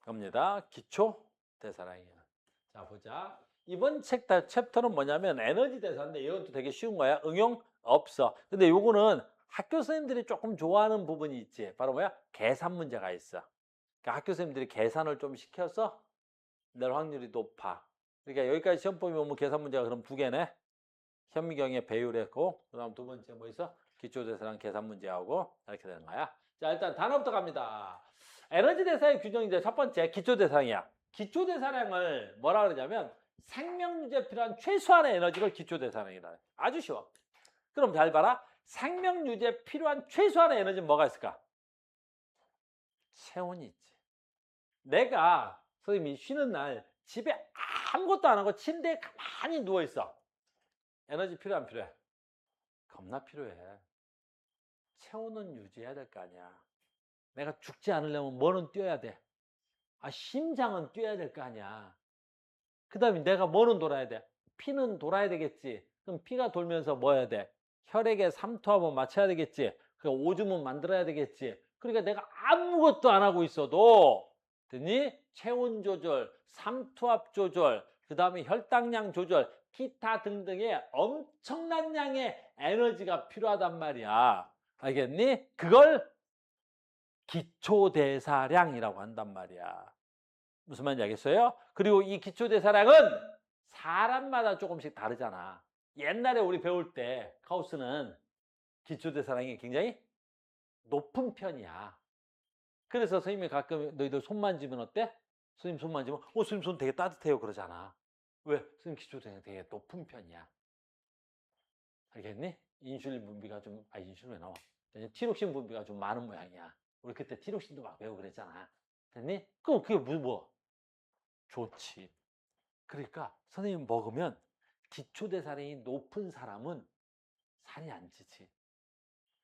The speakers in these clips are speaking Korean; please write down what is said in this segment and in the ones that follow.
겁니다. 기초 대사량이에요. 자, 보자. 이번 챕터는 뭐냐면 에너지 대사인데 이것도 되게 쉬운 거야. 응용 없어. 근데 요거는 학교 선생님들이 조금 좋아하는 부분이 있지. 바로 뭐야? 계산 문제가 있어. 그러니까 학교 선생님들이 계산을 좀 시켜서 낼 확률이 높아. 그러니까 여기까지 시험범위 오면 계산 문제가 그럼 두 개네. 현미경의 배율했고, 그 다음 두 번째 뭐 있어? 기초대사량 계산 문제하고 이렇게 되는 거야. 자, 일단 단어부터 갑니다. 에너지 대사의 규정인데 첫 번째 기초대사량이야. 기초대사량을 뭐라 그러냐면 생명유지에 필요한 최소한의 에너지를 기초대사량이다. 아주 쉬워. 그럼 잘 봐라. 생명유지에 필요한 최소한의 에너지는 뭐가 있을까? 체온이 있지. 내가 선생님이 쉬는 날 집에 아무것도 안 하고 침대에 가만히 누워있어. 에너지 필요해 안 필요해? 겁나 필요해. 체온은 유지해야 될 거 아니야. 내가 죽지 않으려면 뭐는 뛰어야 돼? 심장은 뛰어야 될 거 아니야. 그 다음에 내가 뭐는 돌아야 돼? 피는 돌아야 되겠지. 그럼 피가 돌면서 뭐 해야 돼? 혈액에 삼투압을 맞춰야 되겠지. 그 오줌은 만들어야 되겠지. 그러니까 내가 아무것도 안 하고 있어도 됐니? 체온 조절, 삼투압 조절, 그 다음에 혈당량 조절, 기타 등등의 엄청난 양의 에너지가 필요하단 말이야. 알겠니? 그걸 기초대사량이라고 한단 말이야. 무슨 말인지 알겠어요? 그리고 이 기초대사량은 사람마다 조금씩 다르잖아. 옛날에 우리 배울 때 카우스는 기초대사량이 굉장히 높은 편이야. 그래서 선생님이 가끔 너희들 손 만지면 어때? 선생님 손 만지면 선생님 손 되게 따뜻해요 그러잖아. 왜? 선생님 기초대사량이 되게 높은 편이야. 알겠니? 인슐린 분비가 좀, 인슐린 왜 나와? 티록신 분비가 좀 많은 모양이야. 우리 그때 티록신도 막 배우고 그랬잖아. 됐니? 그럼 그게 뭐? 좋지. 그러니까 선생님 먹으면 기초대사량이 높은 사람은 살이 안 찌지.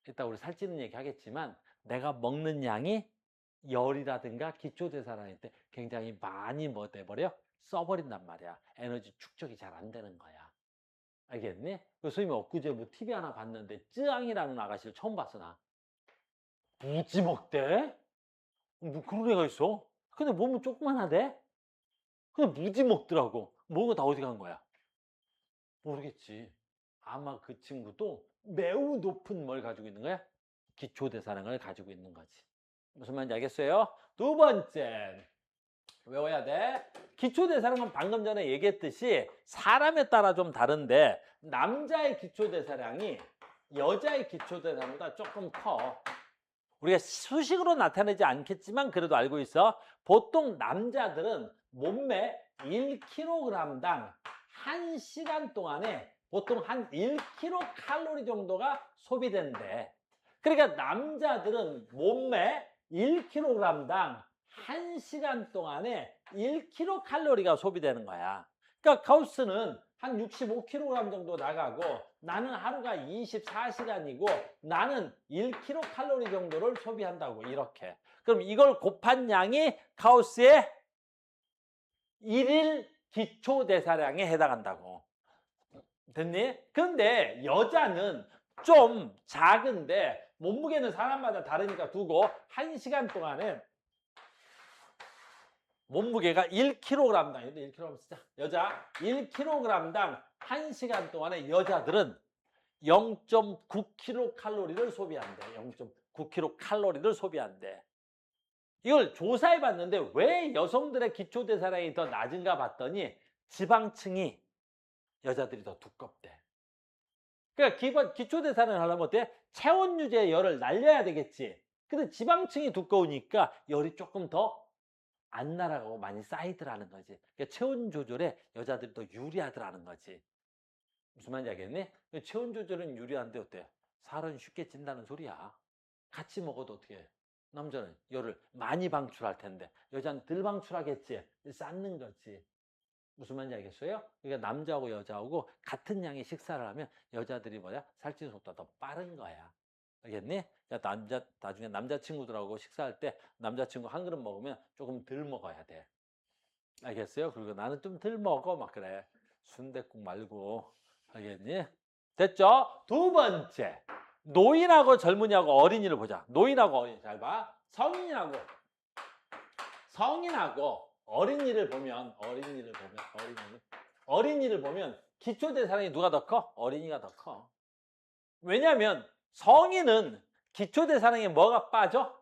이따 우리 살찌는 얘기 하겠지만 내가 먹는 양이 열이라든가 기초대사량일 때 굉장히 많이 뭐 돼버려? 써버린단 말이야. 에너지 축적이 잘 안 되는 거야. 알겠니? 그 선생님이 엊그제 뭐 TV 하나 봤는데 쯔앙이라는 아가씨를 처음 봤어 나. 무지 먹대? 뭐 그런 애가 있어? 근데 몸은 조그만하대? 그냥 무지 먹더라고. 먹은 거 다 어디 간 거야? 모르겠지. 아마 그 친구도 매우 높은 뭘 가지고 있는 거야? 기초대사량을 가지고 있는 거지. 무슨 말인지 알겠어요? 두 번째, 외워야 돼. 기초대사량은 방금 전에 얘기했듯이 사람에 따라 좀 다른데 남자의 기초대사량이 여자의 기초대사량보다 조금 커. 우리가 수식으로 나타내지 않겠지만 그래도 알고 있어. 보통 남자들은 몸매 1kg당 1시간 동안에 보통 한 1kcal 정도가 소비된대. 그러니까 남자들은 몸매 1kg당 1시간 동안에 1kcal가 소비되는 거야. 그러니까 카우스는 한 65kg 정도 나가고 나는 하루가 24시간이고 나는 1kcal 정도를 소비한다고 이렇게. 그럼 이걸 곱한 양이 카우스의 1일 기초대사량에 해당한다고. 됐니? 근데 여자는 좀 작은데 몸무게는 사람마다 다르니까 두고 1시간 동안에 몸무게가 1kg당 1kg 쓰자. 여자 1kg당 1시간 동안에 여자들은 0.9kcal를 소비한대. 0.9kcal를 소비한대. 이걸 조사해 봤는데 왜 여성들의 기초대사량이 더 낮은가 봤더니 지방층이 여자들이 더 두껍대. 그러니까 기초대사량을 하려면 어때? 체온 유지의 열을 날려야 되겠지. 근데 지방층이 두꺼우니까 열이 조금 더 안 날아가고 많이 쌓이더라는 거지. 그러니까 체온 조절에 여자들이 더 유리하더라는 거지. 무슨 말인지 알겠니? 체온 조절은 유리한데 어때? 살은 쉽게 찐다는 소리야. 같이 먹어도 어떻게 해? 남자는 열을 많이 방출할 텐데 여자는 덜 방출하겠지. 쌓는 거지. 무슨 말인지 알겠어요? 그러니까 남자하고 여자하고 같은 양의 식사를 하면 여자들이 뭐야? 살찌는 속도가 더 빠른 거야. 알겠니? 나중에 남자친구들하고 식사할 때 남자친구 한 그릇 먹으면 조금 덜 먹어야 돼. 알겠어요? 그리고 나는 좀 덜 먹어. 막 그래. 순댓국 말고. 알겠니? 됐죠? 두 번째. 노인하고 젊은이하고 어린이를 보자. 노인하고 어린이 잘 봐. 성인하고 성인하고 어린이를 보면 기초대사량이 누가 더 커? 어린이가 더 커. 왜냐하면 성인은 기초대사량에 뭐가 빠져?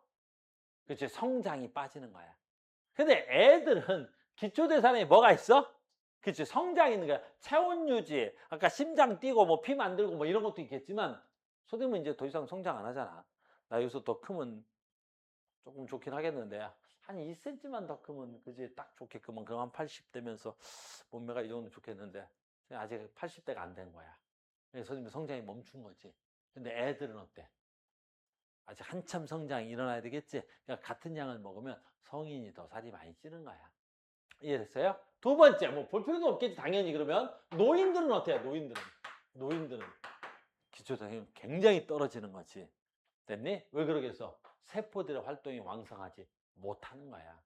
그치, 성장이 빠지는 거야. 근데 애들은 기초대사량에 뭐가 있어? 그치, 성장이 있는 거야. 체온 유지, 아까 심장 뛰고 뭐 피 만들고 뭐 이런 것도 있겠지만 선생님은 이제 더 이상 성장 안 하잖아. 나 여기서 더 크면 조금 좋긴 하겠는데 한 2cm만 더 크면 그지 딱 좋겠구만. 그럼 한 80 되면서 몸매가 이 정도 좋겠는데 아직 80대가 안 된 거야. 그래서 선생님 성장이 멈춘 거지. 근데 애들은 어때? 아직 한참 성장이 일어나야 되겠지. 그러니까 같은 양을 먹으면 성인이 더 살이 많이 찌는 거야. 이해됐어요? 두 번째, 뭐 볼 필요도 없겠지 당연히. 그러면 노인들은 어때요? 노인들은 기초대사량이 굉장히 떨어지는 거지. 됐니? 왜 그러겠어? 세포들의 활동이 왕성하지 못하는 거야.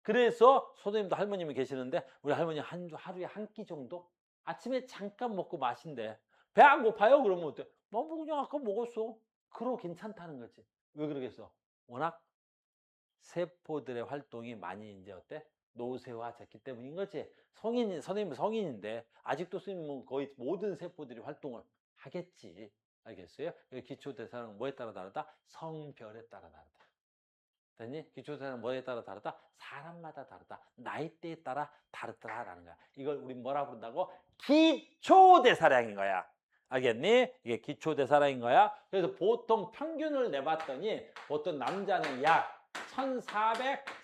그래서 선생님도 할머님이 계시는데 우리 할머니 하루에 한 끼 정도? 아침에 잠깐 먹고 마신대. 배 안 고파요? 그러면 어때? 뭐 그냥 아까 먹었어. 그러 괜찮다는 거지. 왜 그러겠어? 워낙 세포들의 활동이 많이 이제 어때? 노쇠화됐기 때문인 거지. 선생님은 성인인데 아직도 선생님은 거의 모든 세포들이 활동을 하겠지. 알겠어요? 기초대사량은 뭐에 따라 다르다? 성별에 따라 다르다. 됐니? 기초대사량은 뭐에 따라 다르다? 사람마다 다르다. 나이대에 따라 다르다라는 거야. 이걸 우리 뭐라 부른다고? 기초대사량인 거야. 알겠니? 이게 기초대사량인 거야. 그래서 보통 평균을 내봤더니 보통 남자는 약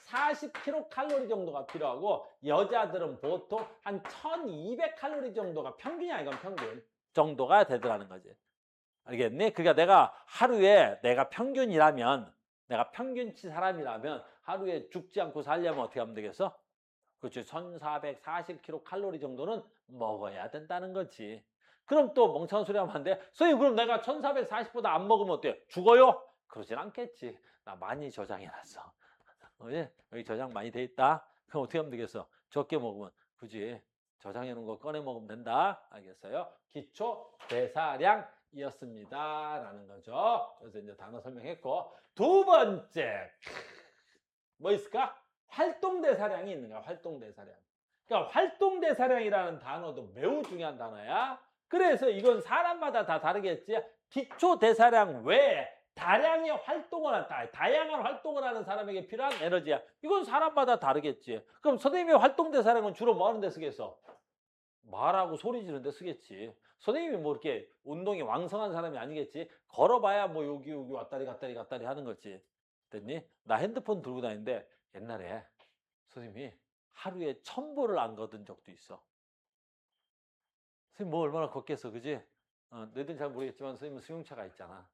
1440kcal 정도가 필요하고 여자들은 보통 한 1200칼로리 정도가 평균이야. 이건 평균 정도가 되더라는 거지. 알겠니? 그러니까 내가 하루에 내가 평균이라면 내가 평균치 사람이라면 하루에 죽지 않고 살려면 어떻게 하면 되겠어? 그렇지. 1440kcal 정도는 먹어야 된다는 거지. 그럼 또 멍청한 소리 하면 안 돼? 선생님 그럼 내가 1440보다 안 먹으면 어때요? 죽어요? 그러진 않겠지. 나 많이 저장해놨어. 여기 저장 많이 돼 있다. 그럼 어떻게 하면 되겠어? 적게 먹으면 굳이 저장해놓은 거 꺼내 먹으면 된다. 알겠어요? 기초 대사량이었습니다. 라는 거죠. 그래서 이제 단어 설명했고 두 번째 뭐 있을까? 활동대사량이 있는 거야. 활동대사량. 그러니까 활동대사량이라는 단어도 매우 중요한 단어야. 그래서 이건 사람마다 다 다르겠지. 기초대사량 외에 다양한 활동을 하는 사람에게 필요한 에너지야. 이건 사람마다 다르겠지. 그럼 선생님의 활동대사량은 주로 뭐 하는 데 쓰겠어? 말하고 소리 지르는 데 쓰겠지. 선생님이 뭐 이렇게 운동이 왕성한 사람이 아니겠지. 걸어봐야 뭐 여기 왔다리 갔다리 하는 거지. 됐니? 나 핸드폰 들고 다니는데 옛날에 선생님이 하루에 1000보를 안 걷은 적도 있어. 선생님 뭐 얼마나 걷겠어, 그지? 너희들은 잘 모르겠지만 선생님은 승용차가 있잖아.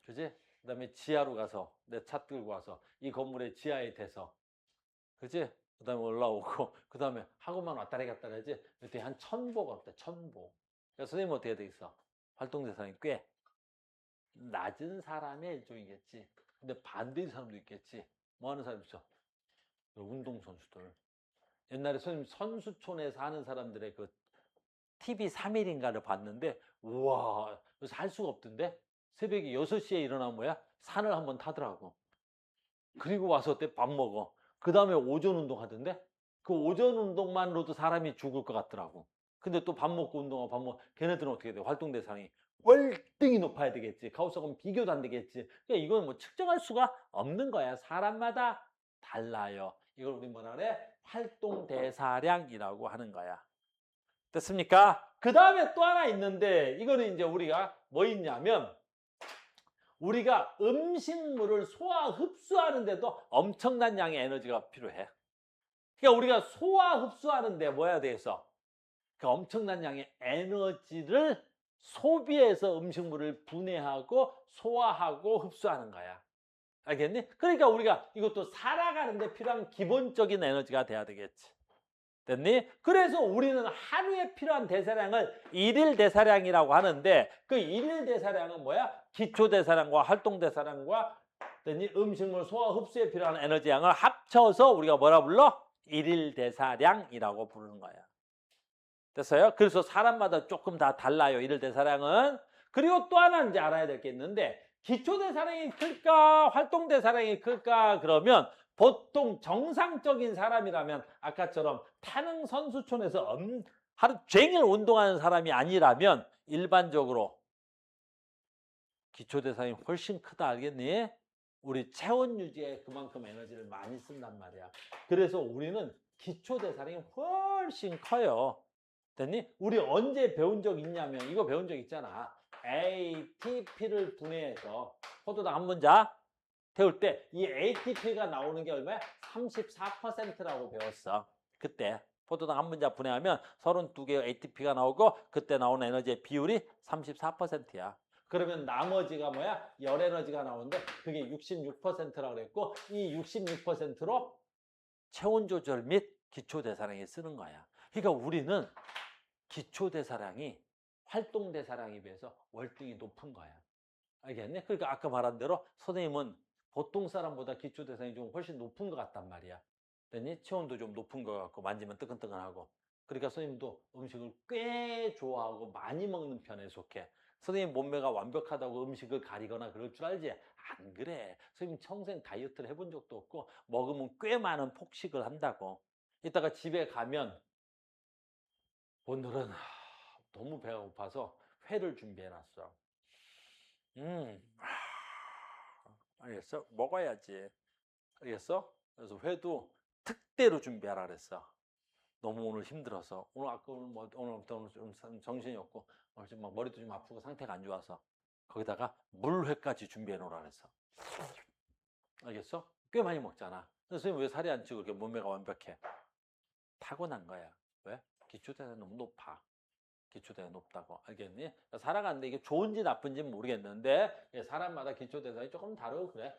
그지? 그 다음에 지하로 가서 내 차 끌고 와서 이 건물의 지하에 대서, 그지? 그 다음에 올라오고 그 다음에 학원만 왔다리 갔다리 하지. 그때 한 1000보 걷대. 1000보. 그러니까 선생님 어떻게 해야 되겠어? 활동대사량이 꽤 낮은 사람의 일종이겠지. 근데 반대인 사람도 있겠지. 뭐 하는 사람 있어? 운동선수들. 옛날에 선생님 선수촌에서 하는 사람들의 그 TV 3일인가를 봤는데 우와, 그래서 할 수가 없던데 새벽에 6시에 일어나면 뭐야? 산을 한번 타더라고. 그리고 와서 때 밥 먹어. 그 다음에 오전 운동 하던데 그 오전 운동만으로도 사람이 죽을 것 같더라고. 근데 또 밥 먹고 운동하고 밥 먹고 걔네들은 어떻게 돼? 활동대사량이 월등히 높아야 되겠지. 가우스하고는 비교도 안 되겠지. 그러니까 이건 뭐 측정할 수가 없는 거야. 사람마다 달라요. 이걸 우리 뭐라 그래? 활동대사량이라고 하는 거야. 됐습니까? 그 다음에 또 하나 있는데 이거는 이제 우리가 뭐 있냐면 우리가 음식물을 소화 흡수하는데도 엄청난 양의 에너지가 필요해. 그러니까 우리가 소화 흡수하는데 뭐 해야 되겠어? 그 엄청난 양의 에너지를 소비해서 음식물을 분해하고 소화하고 흡수하는 거야. 알겠니? 그러니까 우리가 이것도 살아가는데 필요한 기본적인 에너지가 돼야 되겠지. 됐니? 그래서 우리는 하루에 필요한 대사량을 일일 대사량이라고 하는데 그 일일 대사량은 뭐야? 기초 대사량과 활동 대사량과 됐니? 음식물 소화 흡수에 필요한 에너지 양을 합쳐서 우리가 뭐라 불러? 일일 대사량이라고 부르는 거야. 됐어요? 그래서 사람마다 조금 다 달라요. 일일 대사량은. 그리고 또 하나 이제 알아야 될 게 있는데 기초 대사량이 클까? 활동 대사량이 클까? 그러면 보통 정상적인 사람이라면 아까처럼 타능 선수촌에서 하루 종일 운동하는 사람이 아니라면 일반적으로 기초 대사량이 훨씬 크다 알겠니? 우리 체온 유지에 그만큼 에너지를 많이 쓴단 말이야. 그래서 우리는 기초 대사량이 훨씬 커요. 됐니? 우리 언제 배운 적 있냐면 이거 배운 적 있잖아. ATP를 분해해서 포도당 한 분자 태울 때 이 ATP가 나오는 게 얼마야? 34%라고 배웠어. 그때 포도당 한 분자 분해하면 32개의 ATP가 나오고 그때 나오는 에너지의 비율이 34%야. 그러면 나머지가 뭐야? 열 에너지가 나오는데 그게 66%라고 그랬고 이 66%로 체온 조절 및 기초 대사량에 쓰는 거야. 그러니까 우리는 기초 대사량이 활동 대사량에 비해서 월등히 높은 거야. 알겠니? 그러니까 아까 말한 대로 선생님은 보통 사람보다 기초 대사량이 좀 훨씬 높은 것 같단 말이야. 됐니? 체온도 좀 높은 것 같고 만지면 뜨끈뜨끈하고. 그러니까 선생님도 음식을 꽤 좋아하고 많이 먹는 편에 속해. 선생님 몸매가 완벽하다고 음식을 가리거나 그럴 줄 알지? 안 그래. 선생님 평생 다이어트를 해본 적도 없고 먹으면 꽤 많은 폭식을 한다고. 이따가 집에 가면 오늘은 너무 배가 고파서 회를 준비해놨어. 알겠어? 먹어야지. 알겠어? 그래서 회도 특대로 준비하라 그랬어. 너무 오늘 힘들어서. 오늘부터 좀 정신이 없고, 오늘 좀 막 머리도 좀 아프고 상태가 안 좋아서. 거기다가 물회까지 준비해 놓으라 그랬어. 알겠어? 꽤 많이 먹잖아. 그래서 선생님 왜 살이 안 찌고 이렇게 몸매가 완벽해? 타고난 거야. 왜? 기초대사량이 너무 높아. 기초대사량이 높다고. 알겠니? 살아가는데 이게 좋은지 나쁜지는 모르겠는데 사람마다 기초대사량이 조금 다르고 그래.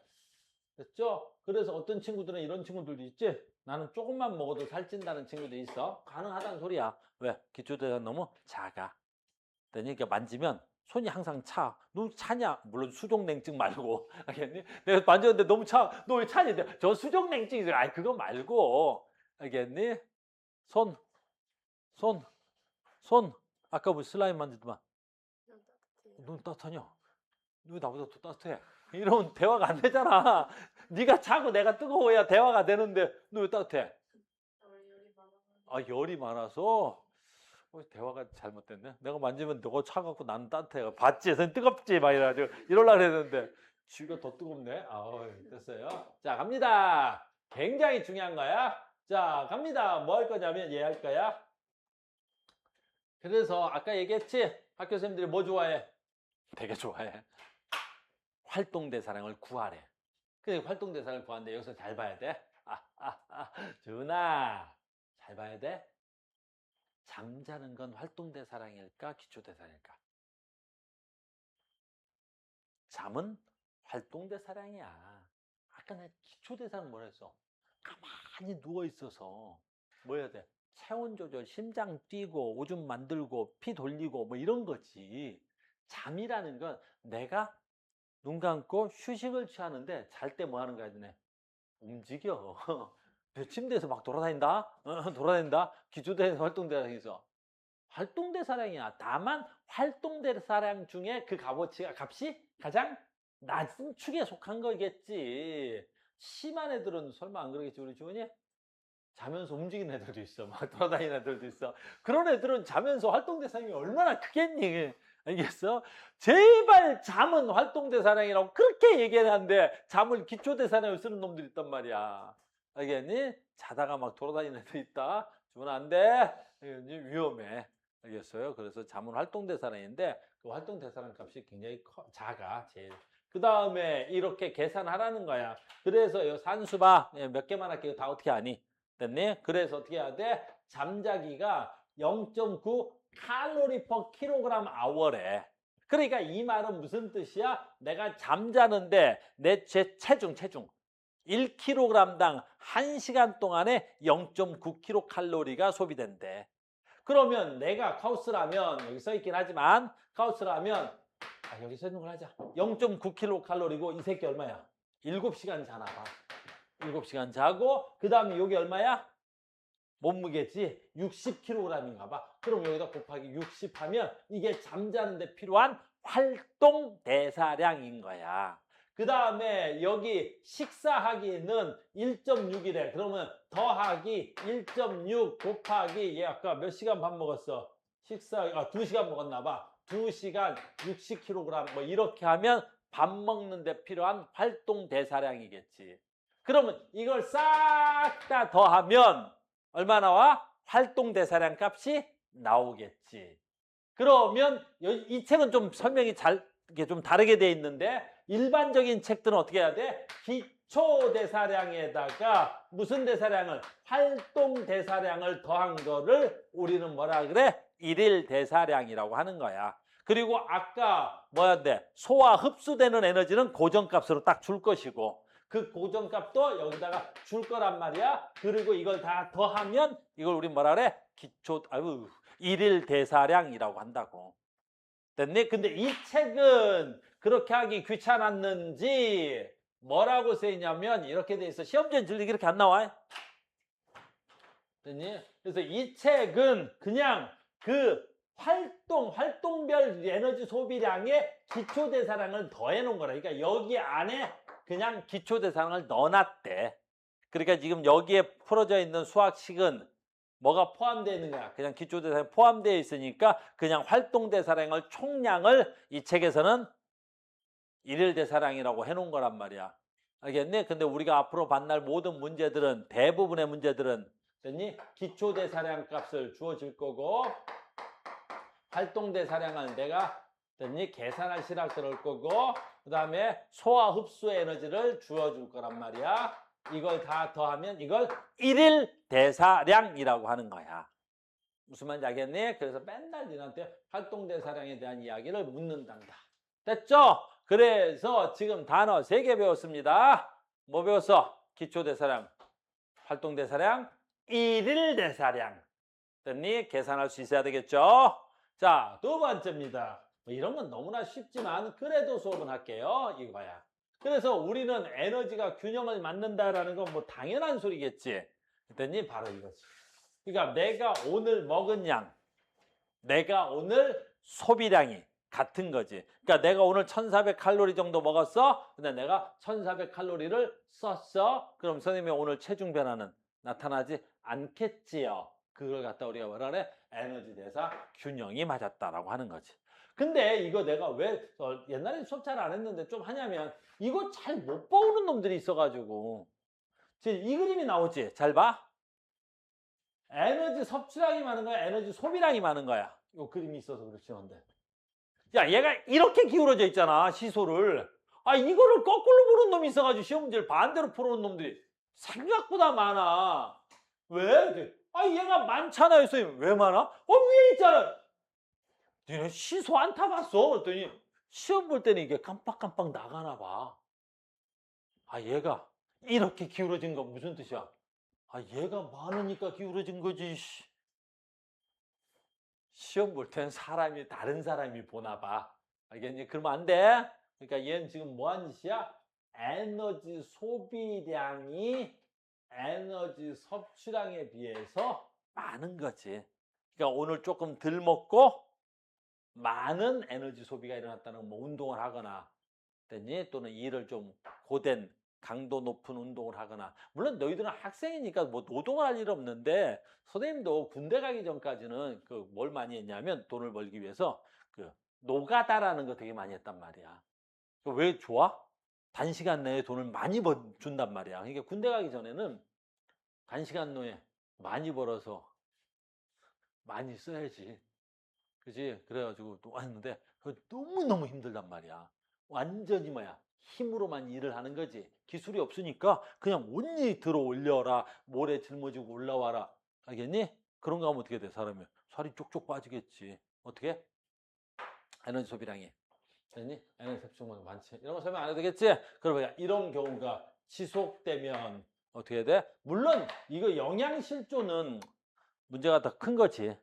됐죠? 그래서 어떤 친구들은 이런 친구들도 있지? 나는 조금만 먹어도 살찐다는 친구도 있어. 가능하다는 소리야. 왜? 기초대사량 너무 작아. 그러니까 만지면 손이 항상 차. 너 차냐? 물론 수족냉증 말고. 알겠니? 내가 만졌는데 너무 차. 너 왜 차니? 저 수족냉증이지. 아니 그거 말고. 알겠니? 손. 아까 뭐 슬라임 만지더만. 넌 따뜻하냐? 너 나보다 더 따뜻해. 이러면 대화가 안 되잖아. 네가 차고 내가 뜨거워야 대화가 되는데 너 왜 따뜻해? 아 열이 많아서? 대화가 잘못됐네. 내가 만지면 너가 차갑고 나는 따뜻해. 봤지? 선 뜨겁지? 막 이래가지고 이러려고 했는데 쥐가 더 뜨겁네. 됐어요. 자 갑니다. 굉장히 중요한 거야. 자 갑니다. 뭐 할 거냐면 얘 할 거야. 그래서 아까 얘기했지? 학교 선생님들이 뭐 좋아해? 되게 좋아해. 활동대사량을 구하래. 그래 활동대사량을 구하는데 여기서 잘 봐야 돼. 준아 잘 봐야 돼. 잠자는 건 활동대사량일까 기초대사량일까? 잠은 활동대사량이야. 아까 내가 기초대사량 뭐라 했어? 가만히 누워있어서 뭐 해야 돼? 체온 조절, 심장 뛰고 오줌 만들고 피 돌리고 뭐 이런 거지. 잠이라는 건 내가 눈 감고 휴식을 취하는데 잘 때 뭐 하는 거야, 너네? 움직여. 내 침대에서 막 돌아다닌다? 돌아다닌다? 기초대사량, 활동대사량에서. 활동대사량이야. 다만 활동대사량 중에 그 값이 가장 낮은 축에 속한 거겠지. 심한 애들은 설마 안 그러겠지, 우리 주원이? 자면서 움직이는 애들도 있어. 막 돌아다니는 애들도 있어. 그런 애들은 자면서 활동대사량이 얼마나 크겠니? 알겠어? 제발 잠은 활동대사량이라고 그렇게 얘기하는데 잠을 기초대사량을 쓰는 놈들이 있단 말이야. 알겠니? 자다가 막 돌아다니는 애들 있다. 주면 안 돼. 위험해. 알겠어요? 그래서 잠은 활동대사량인데 그 활동대사량 값이 굉장히 작아. 제일. 그 다음에 이렇게 계산하라는 거야. 그래서 이 산수봐. 몇 개만 할게요. 다 어떻게 아니? 됐니? 그래서 어떻게 해야 돼? 잠자기가 0.9 칼로리 퍼 킬로그램 아워래. 그러니까 이 말은 무슨 뜻이야? 내가 잠자는데 내 체중 1kg당 1시간 동안에 0.9 킬로칼로리가 소비된대. 그러면 내가 카우스라면 여기 써 있긴 하지만 카우스라면 여기 써 있는 걸 하자. 0.9 킬로칼로리고 이 새끼 얼마야? 7시간 자나 봐. 7시간 자고 그 다음에 여기 얼마야? 몸무게지 60kg인가 봐. 그럼 여기다 곱하기 60 하면 이게 잠자는 데 필요한 활동 대사량인 거야. 그 다음에 여기 식사하기는 1.6이래. 그러면 더하기 1.6 곱하기 얘 아까 몇 시간 밥 먹었어? 2시간 먹었나 봐. 2시간 60kg 뭐 이렇게 하면 밥 먹는데 필요한 활동 대사량이겠지. 그러면 이걸 싹 다 더하면 얼마 나와? 활동 대사량 값이 나오겠지. 그러면 이 책은 좀 설명이 이게 좀 다르게 돼 있는데 일반적인 책들은 어떻게 해야 돼? 기초 대사량에다가 무슨 대사량을? 활동 대사량을 더한 거를 우리는 뭐라 그래? 일일 대사량이라고 하는 거야. 그리고 아까 뭐야 돼? 소화 흡수되는 에너지는 고정값으로 딱 줄 것이고 그 고정값도 여기다가 줄 거란 말이야. 그리고 이걸 다 더하면 이걸 우리 뭐라 그래? 일일 대사량이라고 한다고. 됐니? 근데 이 책은 그렇게 하기 귀찮았는지 뭐라고 쓰이냐면 이렇게 돼 있어. 시험지엔 줄리 이렇게 안 나와. 됐니? 그래서 이 책은 그냥 그 활동별 에너지 소비량의 기초대사량을 더해 놓은 거라. 그러니까 여기 안에 그냥 기초대사량을 넣어놨대. 그러니까 지금 여기에 풀어져 있는 수학식은 뭐가 포함되어 있는 거야? 그냥 기초대사량이 포함되어 있으니까 그냥 활동대사량을 총량을 이 책에서는 일일대사량이라고 해놓은 거란 말이야. 알겠니? 근데 우리가 앞으로 만날 모든 문제들은 대부분의 문제들은 됐니? 기초대사량 값을 주어질 거고 활동대사량을 내가 됐니? 계산할 시락 들을 거고 그 다음에 소화 흡수 에너지를 주어줄 거란 말이야. 이걸 다 더하면 이걸 일일 대사량이라고 하는 거야. 무슨 말인지 알겠니? 그래서 맨날 너한테 활동대사량에 대한 이야기를 묻는단다. 됐죠? 그래서 지금 단어 3개 배웠습니다. 뭐 배웠어? 기초대사량, 활동대사량, 일일대사량. 됐니? 계산할 수 있어야 되겠죠? 자, 2번째입니다. 뭐 이런 건 너무나 쉽지만 그래도 수업은 할게요. 이거야. 그래서 우리는 에너지가 균형을 맞는다라는 건 뭐 당연한 소리겠지. 됐니? 바로 이거지. 그러니까 내가 오늘 먹은 양, 내가 오늘 소비량이 같은 거지. 그러니까 내가 오늘 1400칼로리 정도 먹었어. 근데 내가 1400칼로리를 썼어. 그럼 선생님이 오늘 체중 변화는 나타나지 않겠지요. 그걸 갖다 우리가 뭐라 그래? 에너지 대사 균형이 맞았다라고 하는 거지. 근데 이거 내가 왜 옛날에 수업 잘 안 했는데 좀 하냐면 이거 잘 못 보는 놈들이 있어가지고 지금 이 그림이 나오지? 잘 봐. 에너지 섭취량이 많은 거야? 에너지 소비량이 많은 거야? 이 그림이 있어서 그렇지 근데. 야 얘가 이렇게 기울어져 있잖아 시소를. 아 이거를 거꾸로 보는 놈이 있어가지고 시험 문제를 반대로 풀어놓은 놈들이 생각보다 많아. 왜? 아 얘가 많잖아요 선생님. 왜 많아? 위에 있잖아. 너네 시소 안 타봤어? 그랬더니 시험 볼 때는 이게 깜빡깜빡 나가나 봐. 아 얘가 이렇게 기울어진 거 무슨 뜻이야? 아 얘가 많으니까 기울어진 거지. 시험 볼 땐 사람이 다른 사람이 보나 봐. 알겠니? 그러면 안 돼. 그러니까 얘는 지금 뭐 하는 짓이야? 에너지 소비량이 에너지 섭취량에 비해서 많은 거지. 그러니까 오늘 조금 덜 먹고 많은 에너지 소비가 일어났다는 건 뭐 운동을 하거나 됐니? 또는 일을 좀 고된 강도 높은 운동을 하거나 물론 너희들은 학생이니까 뭐 노동을 할 일 없는데 선생님도 군대 가기 전까지는 그 뭘 많이 했냐면 돈을 벌기 위해서 그 노가다라는 거 되게 많이 했단 말이야. 왜 좋아? 단시간 내에 돈을 많이 준단 말이야. 그러니까 군대 가기 전에는 단시간 내에 많이 벌어서 많이 써야지. 그지? 그래가지고 또 왔는데 너무너무 힘들단 말이야. 완전히 뭐야? 힘으로만 일을 하는 거지. 기술이 없으니까 그냥 온니 들어 올려라. 모래 짊어지고 올라와라. 알겠니? 그런 거 하면 어떻게 돼? 사람이 살이 쪽쪽 빠지겠지. 어떻게? 에너지 소비량이. 됐니? 에너지 섭취량이 많지. 이런 거 설명 안 해도 되겠지? 그러면 이런 경우가 지속되면 어떻게 돼? 물론 이거 영양실조는 문제가 더 큰 거지.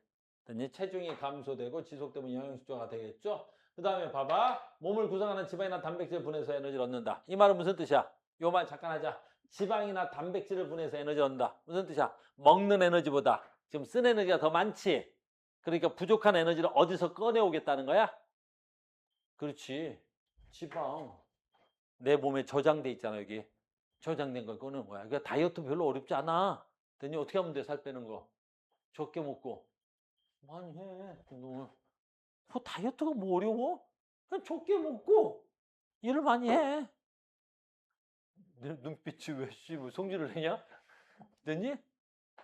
됐니? 체중이 감소되고 지속되면 영양실조가 되겠죠? 그 다음에 봐봐. 몸을 구성하는 지방이나 단백질을 분해해서 에너지를 얻는다. 이 말은 무슨 뜻이야? 요 말 잠깐 하자. 지방이나 단백질을 분해해서 에너지를 얻는다. 무슨 뜻이야? 먹는 에너지보다 지금 쓴 에너지가 더 많지. 그러니까 부족한 에너지를 어디서 꺼내오겠다는 거야? 그렇지. 지방. 내 몸에 저장돼 있잖아, 여기. 저장된 걸 꺼내는 거야. 그러니까 다이어트 별로 어렵지 않아. 됐니? 어떻게 하면 돼, 살 빼는 거? 적게 먹고. 많이 해. 운동을. 뭐 다이어트가 뭐 어려워? 그냥 적게 먹고 일을 많이 해. 내 눈빛이 왜 씨, 뭐 성질을 내냐? 됐니?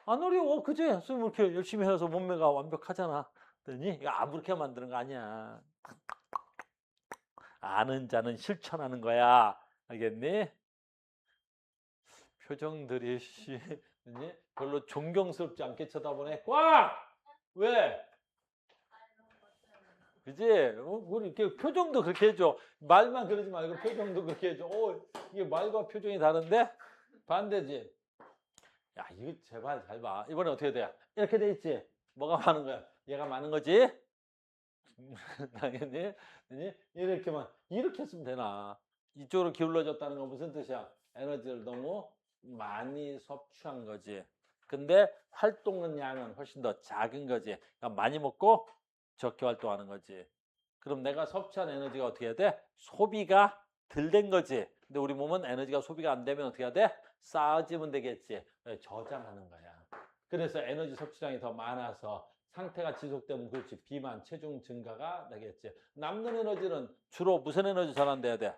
안 어려워. 그지? 뭐 이렇게 열심히 해서 몸매가 완벽하잖아. 됐니? 이거 아무렇게 만드는 거 아니야. 아는 자는 실천하는 거야. 알겠니? 표정들이 씨, 됐니? 별로 존경스럽지 않게 쳐다보네. 꽉! 왜? 그지? 우리 이렇게 표정도 그렇게 해줘. 말만 그러지 말고 표정도 그렇게 해줘. 이게 말과 표정이 다른데? 반대지? 야, 이거 제발 잘 봐. 이번에 어떻게 돼? 이렇게 돼 있지? 뭐가 많은 거야? 얘가 많은 거지? 당연히. 이렇게만, 이렇게 했으면 되나? 이쪽으로 기울어졌다는 건 무슨 뜻이야? 에너지를 너무 많이 섭취한 거지. 근데 활동은 양은 훨씬 더 작은 거지. 그러니까 많이 먹고 적게 활동하는 거지. 그럼 내가 섭취한 에너지가 어떻게 해야 돼? 소비가 덜 된 거지. 근데 우리 몸은 에너지가 소비가 안 되면 어떻게 해야 돼? 쌓아지면 되겠지. 저장하는 거야. 그래서 에너지 섭취량이 더 많아서 상태가 지속되면 그렇지. 비만, 체중 증가가 되겠지. 남는 에너지는 주로 무슨 에너지 전환돼야 돼?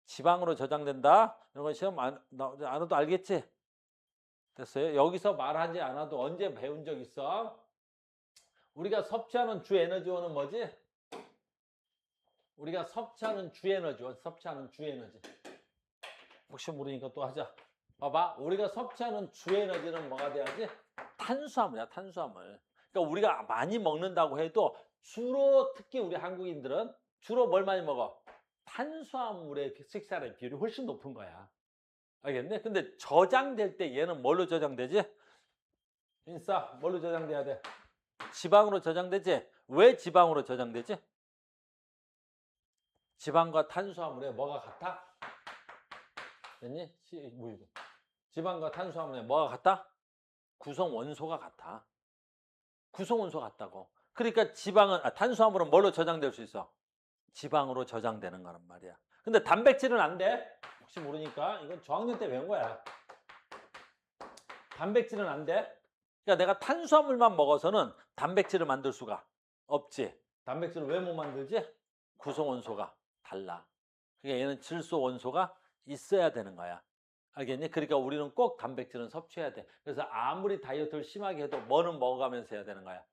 지방으로 저장된다. 이런 건 시험 안 와도 알겠지? 됐어요? 여기서 말하지 않아도 언제 배운 적 있어? 우리가 섭취하는 주 에너지원은 뭐지? 우리가 섭취하는 주 에너지원, 섭취하는 주 에너지. 혹시 모르니까 또 하자. 봐봐. 우리가 섭취하는 주 에너지는 뭐가 돼야지? 탄수화물이야, 탄수화물. 그러니까 우리가 많이 먹는다고 해도 주로 특히 우리 한국인들은 주로 뭘 많이 먹어? 탄수화물의 식사의 비율이 훨씬 높은 거야. 알겠네? 근데 저장될 때 얘는 뭘로 저장되지? 인싸, 뭘로 저장돼야 돼? 지방으로 저장되지? 왜 지방으로 저장되지? 지방과 탄수화물에 뭐가 같아? 됐니? 지방과 탄수화물에 뭐가 같다? 구성 원소가 같아. 구성 원소 같다고. 그러니까 탄수화물은 뭘로 저장될 수 있어? 지방으로 저장되는 거란 말이야. 근데 단백질은 안 돼. 혹시 모르니까 이건 저학년 때 배운 거야. 단백질은 안 돼. 그러니까 내가 탄수화물만 먹어서는 단백질을 만들 수가 없지. 단백질을 왜 못 만들지? 구성 원소가 달라. 그러니까 얘는 질소 원소가 있어야 되는 거야. 알겠니? 그러니까 우리는 꼭 단백질은 섭취해야 돼. 그래서 아무리 다이어트를 심하게 해도 뭐는 먹어가면서 해야 되는 거야.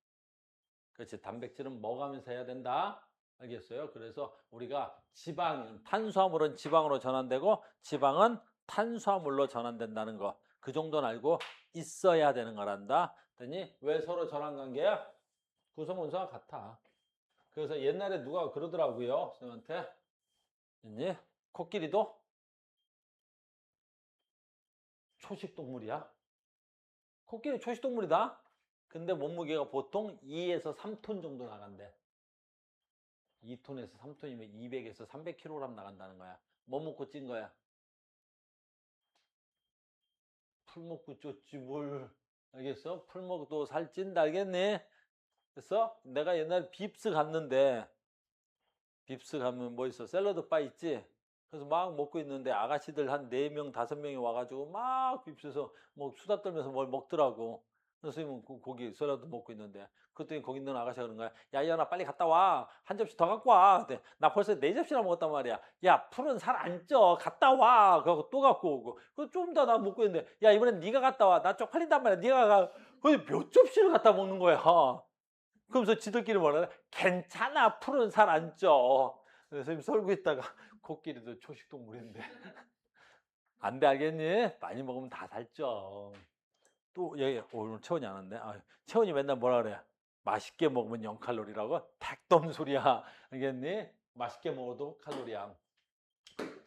그렇지. 단백질은 먹어가면서 해야 된다. 알겠어요? 그래서 우리가 탄수화물은 지방으로 전환되고 지방은 탄수화물로 전환된다는 거. 그 정도는 알고 있어야 되는 거란다. 됐니? 왜 서로 전환관계야? 구성원소가 같아. 그래서 옛날에 누가 그러더라고요. 선생님한테. 됐니? 코끼리도 초식동물이야. 코끼리 초식동물이다. 근데 몸무게가 보통 2에서 3톤 정도 나간대. 2톤에서 3톤이면 200에서 300kg 나간다는 거야. 뭐 먹고 찐 거야? 풀 먹고 쪘지 뭘. 알겠어? 풀 먹어도 살 찐다 알겠니? 그래서 내가 옛날에 빕스 갔는데 빕스 가면 뭐 있어? 샐러드 바 있지? 그래서 막 먹고 있는데 아가씨들 한 4명, 5명이 와가지고 막 빕스에서 뭐 수다 떨면서 뭘 먹더라고. 선생님은 고기 샐러드 먹고 있는데 그랬더니 거기 있는 아가씨가 그런 거야. 야, 이현아 빨리 갔다 와. 한 접시 더 갖고 와. 근데 나 벌써 4접시나 먹었단 말이야. 야, 풀은 살 안 쪄. 갔다 와. 그러고 또 갖고 오고. 그 좀 더 나 먹고 있는데 야, 이번엔 네가 갔다 와. 나 쪽팔린단 말이야. 네가 가. 근데 몇 접시를 갖다 먹는 거야. 그러면서 지들끼리 뭐라 그래? 괜찮아. 풀은 살 안 쪄. 선생님 설고 있다가 코끼리도 초식동물인데. 안 돼, 알겠니? 많이 먹으면 다 살쪄. 또 얘 오늘 채원이 안 왔네. 채원이 맨날 뭐라 그래? 맛있게 먹으면 0칼로리라고? 택도 소리야. 알겠니? 맛있게 먹어도 칼로리야.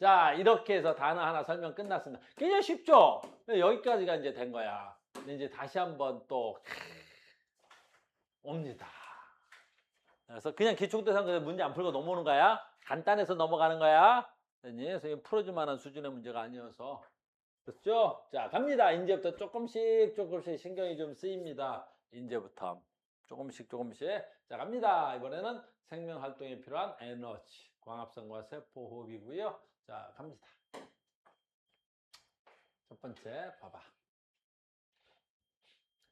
자, 이렇게 해서 단어 하나 설명 끝났습니다. 굉장히 쉽죠? 여기까지가 이제 된 거야. 이제 다시 한번 또 옵니다. 그래서 그냥 기초국대상 문제 안 풀고 넘어오는 거야. 간단해서 넘어가는 거야. 선생님 풀어줄 만한 수준의 문제가 아니어서. 그렇죠? 자, 갑니다. 이제부터 조금씩 신경이 좀 쓰입니다. 이제부터 조금씩. 자, 갑니다. 이번에는 생명활동에 필요한 에너지, 광합성과 세포호흡이고요. 자, 갑니다. 첫 번째 봐봐.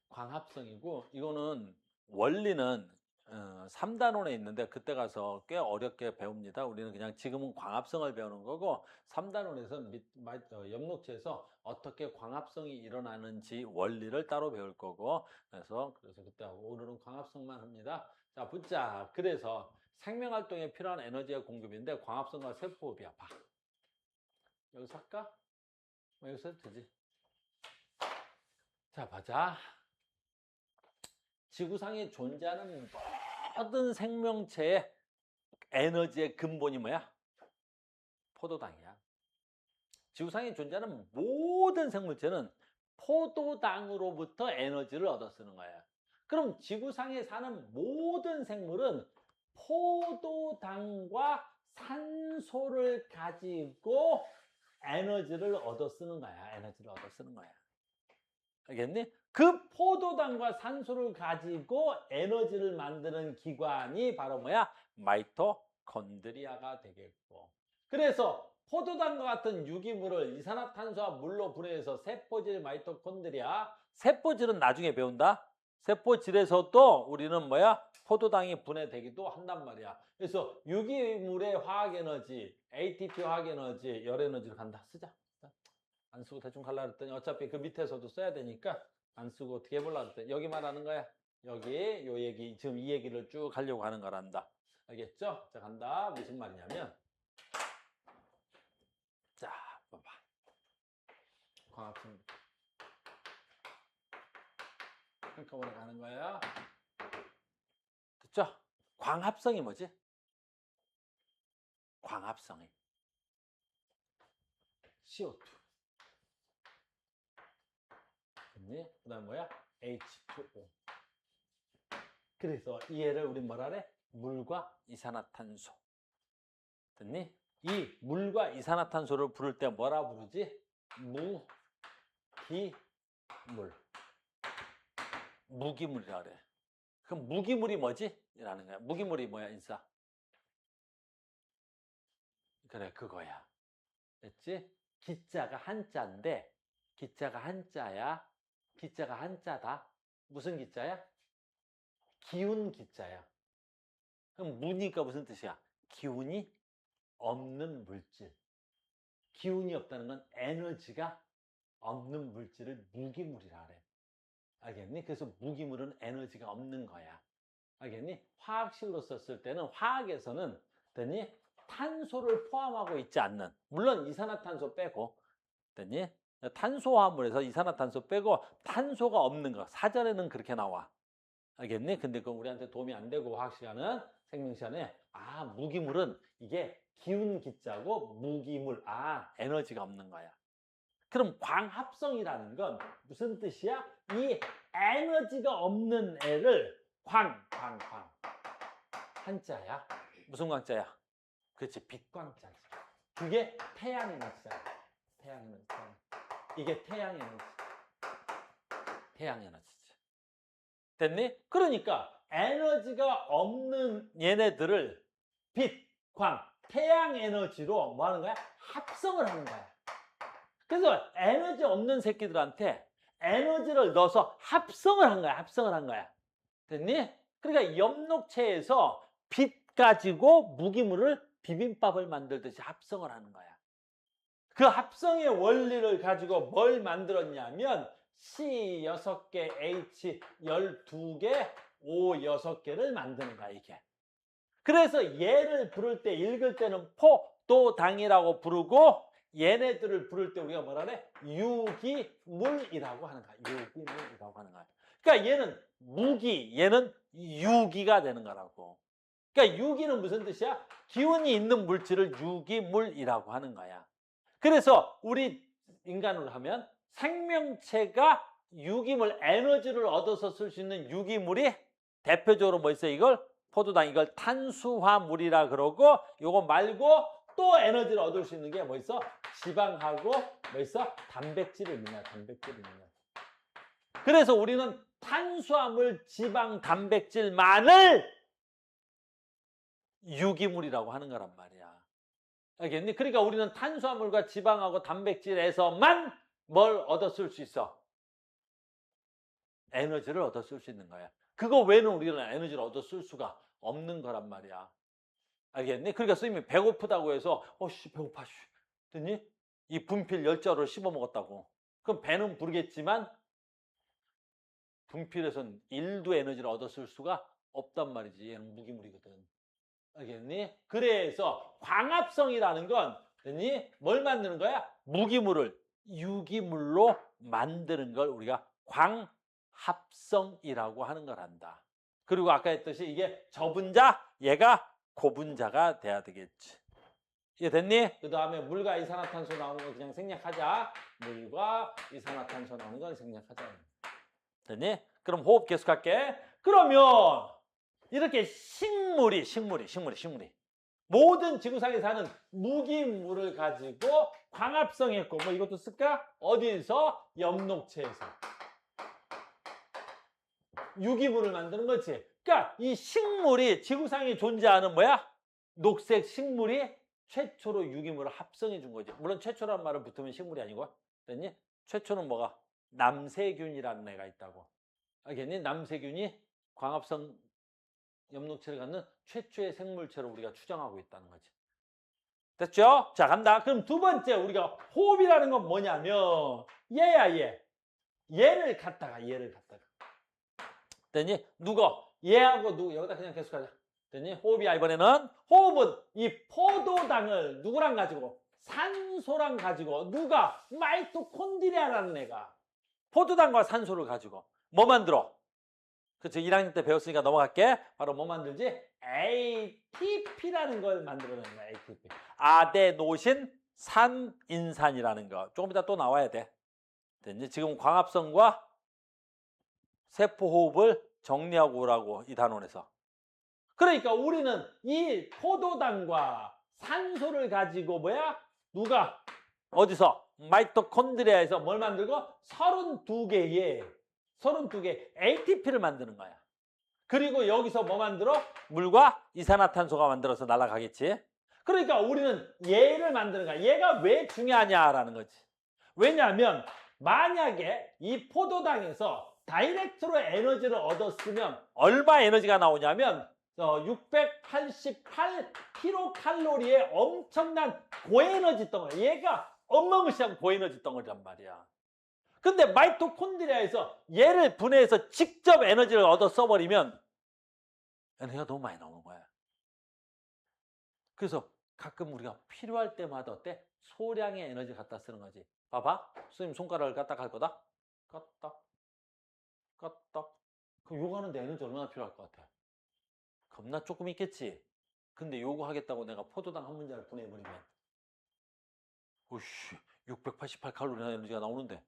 광합성이고 이거는 원리는 3단원에 있는데 그때 가서 꽤 어렵게 배웁니다. 우리는 그냥 지금은 광합성을 배우는 거고 3단원에서 엽록체에서 어떻게 광합성이 일어나는지 원리를 따로 배울 거고 그래서 그때 오늘은 광합성만 합니다. 자, 붙자. 그래서 생명활동에 필요한 에너지의 공급인데 광합성과 세포호흡이야. 봐. 여기서 할까? 여기서 해도 되지. 자, 보자. 지구상에 존재하는 모든 생명체의 에너지의 근본이 뭐야? 포도당이야. 지구상에 존재하는 모든 생물체는 포도당으로부터 에너지를 얻어 쓰는 거야. 그럼 지구상에 사는 모든 생물은 포도당과 산소를 가지고 에너지를 얻어 쓰는 거야. 에너지를 얻어 쓰는 거야. 알겠니? 그 포도당과 산소를 가지고 에너지를 만드는 기관이 바로 뭐야? 마이토콘드리아가 되겠고. 그래서 포도당과 같은 유기물을 이산화탄소와 물로 분해해서 세포질 마이토콘드리아. 세포질은 나중에 배운다. 세포질에서도 우리는 뭐야? 포도당이 분해되기도 한단 말이야. 그래서 유기물의 화학에너지, ATP 화학에너지, 열에너지를 간다. 쓰자. 안 쓰고 대충 갈라 그랬더니 어차피 그 밑에서도 써야 되니까 안 쓰고 어떻게 해보려고 그랬더니 여기 말하는 거야. 여기 요 얘기 지금 이 얘기를 쭉 하려고 하는 거란다. 알겠죠? 자, 간다. 무슨 말이냐면 자, 봐봐. 광합성 한꺼번에 가는 거야. 됐죠? 광합성이 뭐지? 광합성이 CO2 그 다음 뭐야? H2O. 그래서 이 애를 우리 뭐라 그래? 물과 이산화탄소. 됐니? 이 물과 이산화탄소를 부를 때 뭐라 부르지? 무기물. 무기물이라 그래. 그럼 무기물이 뭐지? 라는 거야. 무기물이 뭐야, 인싸? 그래, 그거야. 됐지? 기자가 한자인데, 기자가 한자야. 기자가 한자다. 무슨 기자야? 기운 기자야. 그럼 무니까 무슨 뜻이야? 기운이 없는 물질. 기운이 없다는 건 에너지가 없는 물질을 무기물이라 그래. 알겠니? 그래서 무기물은 에너지가 없는 거야. 알겠니? 화학식으로 썼을 때는 화학에서는 됐니? 탄소를 포함하고 있지 않는, 물론 이산화탄소 빼고, 됐니? 탄소화물에서 이산화탄소 빼고 탄소가 없는 거. 사전에는 그렇게 나와. 알겠니? 근데 그건 우리한테 도움이 안 되고 화학 시간은 생명 시간에 무기물은 이게 기운 기자고 무기물 에너지가 없는 거야. 그럼 광합성이라는 건 무슨 뜻이야? 이 에너지가 없는 애를 광 한자야. 무슨 광자야? 그렇지, 빛광자지. 그게 태양 에너지잖아. 태양 에너지. 이게 태양 에너지. 태양 에너지지. 됐니? 그러니까 에너지가 없는 얘네들을 빛, 광, 태양 에너지로 뭐 하는 거야? 합성을 하는 거야. 그래서 에너지 없는 새끼들한테 에너지를 넣어서 합성을 한 거야. 합성을 한 거야. 됐니? 그러니까 엽록체에서 빛 가지고 무기물을 비빔밥을 만들듯이 합성을 하는 거야. 그 합성의 원리를 가지고 뭘 만들었냐면 C 6개, H 12개, O 6개를 만드는 거야, 이게. 그래서 얘를 부를 때, 읽을 때는 포도당이라고 부르고 얘네들을 부를 때 우리가 뭐라 그래? 유기물이라고 하는 거야. 유기물이라고 하는 거야. 그러니까 얘는 무기, 얘는 유기가 되는 거라고. 그러니까 유기는 무슨 뜻이야? 기운이 있는 물질을 유기물이라고 하는 거야. 그래서 우리 인간으로 하면 생명체가 유기물, 에너지를 얻어서 쓸 수 있는 유기물이 대표적으로 뭐 있어요? 이걸 포도당, 이걸 탄수화물이라 그러고, 요거 말고 또 에너지를 얻을 수 있는 게 뭐 있어? 지방하고 뭐 있어? 단백질을 있느냐, 단백질을 있느냐. 그래서 우리는 탄수화물, 지방, 단백질만을 유기물이라고 하는 거란 말이야. 알겠니? 그러니까 우리는 탄수화물과 지방하고 단백질에서만 뭘 얻어 쓸 수 있어? 에너지를 얻어 쓸 수 있는 거야. 그거 외에는 우리는 에너지를 얻어 쓸 수가 없는 거란 말이야. 알겠니? 그러니까 선생님이 배고프다고 해서 배고파 됐니? 이 분필 10자루를 씹어 먹었다고. 그럼 배는 부르겠지만 분필에선 1도 에너지를 얻어 쓸 수가 없단 말이지. 얘는 무기물이거든. 알겠니? 그래서 광합성이라는 건 됐니? 뭘 만드는 거야? 무기물을 유기물로 만드는 걸 우리가 광합성이라고 하는 걸 한다. 그리고 아까 했듯이 이게 저분자, 얘가 고분자가 돼야 되겠지. 이해 됐니? 그 다음에 물과 이산화탄소 나오는 거 그냥 생략하자. 물과 이산화탄소 나오는 건 생략하자. 됐니? 그럼 호흡 계속할게. 그러면 이렇게 식물이 모든 지구상에 사는 무기물을 가지고 광합성했고 뭐 이것도 쓸까? 어디서? 엽록체에서 유기물을 만드는 거지. 그러니까 이 식물이 지구상에 존재하는 뭐야? 녹색 식물이 최초로 유기물을 합성해 준 거지. 물론 최초란 말을 붙으면 식물이 아니고. 됐니? 최초는 뭐가? 남세균이라는 애가 있다고. 알겠니? 남세균이 광합성 엽록체를 갖는 최초의 생물체로 우리가 추정하고 있다는 거지. 됐죠? 자, 간다. 그럼 두 번째 우리가 호흡이라는 건 뭐냐면 얘야 얘. 얘를 갖다가 됐니? 누구? 얘하고 누구? 여기다 그냥 계속하자. 됐니? 호흡이야. 이번에는 호흡은 이 포도당을 누구랑 가지고? 산소랑 가지고 누가? 마이토콘드리아라는 애가 포도당과 산소를 가지고 뭐 만들어? 그치? 1학년 때 배웠으니까 넘어갈게. 바로 뭐 만들지? ATP라는 걸 만들어내는 거야. ATP. 아데노신 산인산이라는 거. 조금 이따 또 나와야 돼. 됐니? 지금 광합성과 세포호흡을 정리하고 오라고 이 단원에서. 그러니까 우리는 이 포도당과 산소를 가지고 뭐야? 누가? 어디서? 마이토콘드리아에서 뭘 만들고? 32개의 ATP를 만드는 거야. 그리고 여기서 뭐 만들어? 물과 이산화탄소가 만들어서 날아가겠지. 그러니까 우리는 얘를 만드는 거야. 얘가 왜 중요하냐라는 거지. 왜냐하면 만약에 이 포도당에서 다이렉트로 에너지를 얻었으면 얼마 에너지가 나오냐면 688kcal의 엄청난 고에너지 덩어리. 얘가 어마무시한 고에너지 덩어리란 말이야. 근데 마이토콘드리아에서 얘를 분해해서 직접 에너지를 얻어 써버리면 에너지가 너무 많이 나오는 거야. 그래서 가끔 우리가 필요할 때마다 어때? 소량의 에너지 갖다 쓰는 거지. 봐봐. 선생님 손가락을 까딱 할 거다. 까딱. 그럼 요거 하는데 에너지 얼마나 필요할 것 같아? 겁나 조금 있겠지. 근데 요거 하겠다고 내가 포도당 한 문자를 보내버리면 오씨 688칼로리나 에너지가 나오는데